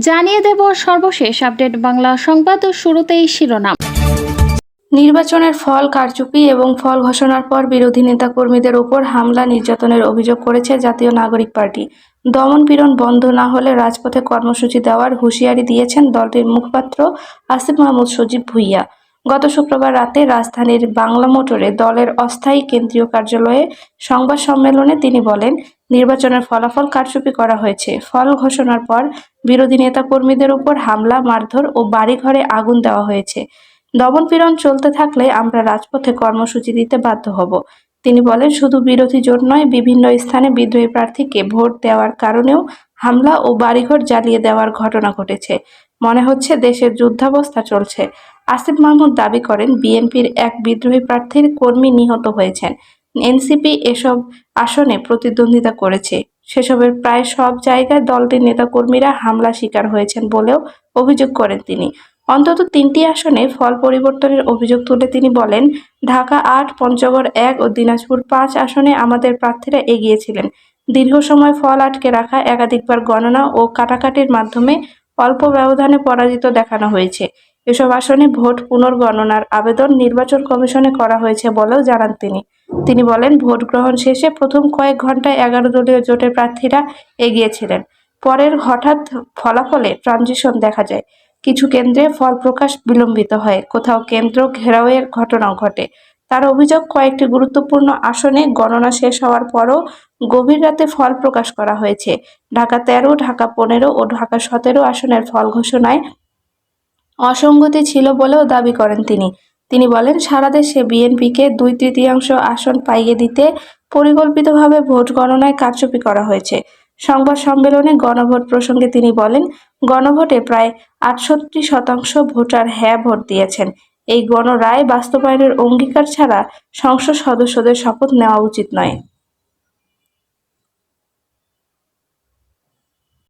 জানিয়ে দেব সর্বশেষ আপডেট বাংলা সংবাদ। শুরুতেই শিরোনাম। নির্বাচনের ফল কারচুপি এবং ফল ঘোষণার পর বিরোধী নেতাকর্মীদের উপর হামলা নির্যাতনের অভিযোগ করেছে জাতীয় নাগরিক পার্টি। দমন-পীড়ন বন্ধ না হলে রাজপথে কর্মসূচি দেওয়ার হুঁশিয়ারি দিয়েছেন দলটির মুখপাত্র আসিফ মাহমুদ সজীব ভুঁইয়া। গত শুক্রবার রাতে রাজধানীর বাংলা মোটরে দলের অস্থায়ী কেন্দ্রীয় কার্যালয়ে সংবাদ সম্মেলনে তিনি বলেন, নির্বাচনের ফলাফল কারচুপি করা হয়েছে। ফল ঘোষণার পর বিরোধী নেতাকর্মীদের উপর হামলা, মারধর ও বাড়িঘরে আগুন দেওয়া হয়েছে। দমন-পীড়ন চলতে থাকলে আমরা রাজপথে কর্মসূচি দিতে বাধ্য হব। তিনি বলেন, শুধু বিরোধী জোট নয়, বিভিন্ন স্থানে বিদ্রোহী প্রার্থীকে ভোট দেওয়ার কারণেও হামলা ও বাড়িঘর জ্বালিয়ে দেওয়ার ঘটনা ঘটেছে। মনে হচ্ছে দেশের যুদ্ধাবস্থা চলছে। আসিফ মাহমুদ দাবি করেন, বিএনপির এক বিদ্রোহী প্রার্থীর কর্মী নিহত হয়েছেন। এনসিপি এসব আসনে প্রতিদ্বন্দ্বিতা করেছে। সেসবের প্রায় সব জায়গায় দলটির নেতাকর্মীরা হামলা শিকার হয়েছেন বলেও অভিযোগ করেন তিনি। অন্তত 3টি আসনে ফল পরিবর্তনের অভিযোগ তুলে তিনি বলেন, ঢাকা 8, পঞ্চগড় 1 ও দিনাজপুর 5 আসনে আমাদের প্রার্থীরা এগিয়ে ছিলেন। দীর্ঘ সময় ফল আটকে রাখা, একাধিকবার গণনা ও কাটাকাটির মাধ্যমে অল্প ব্যবধানে পরাজিত দেখানো হয়েছে। এসব আসনে ভোট পুনর্গণনার আবেদন নির্বাচন কমিশনে করা হয়েছে বলেও জানান তিনি। তিনি বলেন, ভোট গ্রহণ শেষে প্রথম কয়েক ঘন্টায় 11 দলীয় জোটের প্রার্থীরা এগিয়ে ছিলেন। পরের হঠাৎ ফলাফলে ট্রানজিশন দেখা যায়। কিছু কেন্দ্রে ফল প্রকাশ বিলম্বিত হয়, কোথাও কেন্দ্র ঘেরাওয়ের ঘটনাও ঘটে। তার অভিযোগ, কয়েকটি গুরুত্বপূর্ণ আসনে গণনা শেষ হওয়ার পরও গভীর রাতে ফল প্রকাশ করা হয়েছে। ঢাকা 13, ঢাকা 15 ও ঢাকা 17 আসনের ফল ঘোষণায় অসঙ্গতি ছিল বলেও দাবি করেন তিনি। তিনি বলেন, সারা দেশে বিএনপিকে 2/3 আসন পাইয়ে দিতে পরিকল্পিতভাবে ভোট গণনায় কারচুপি করা হয়েছে। সংবাদ সম্মেলনে গণভোট প্রসঙ্গে তিনি বলেন, গণভোটে প্রায় 68% ভোটার হ্যাঁ ভোট দিয়েছেন। এই গণরায় বাস্তবায়নের অঙ্গীকার ছাড়া সংসদ সদস্যদের শপথ নেওয়া উচিত নয়।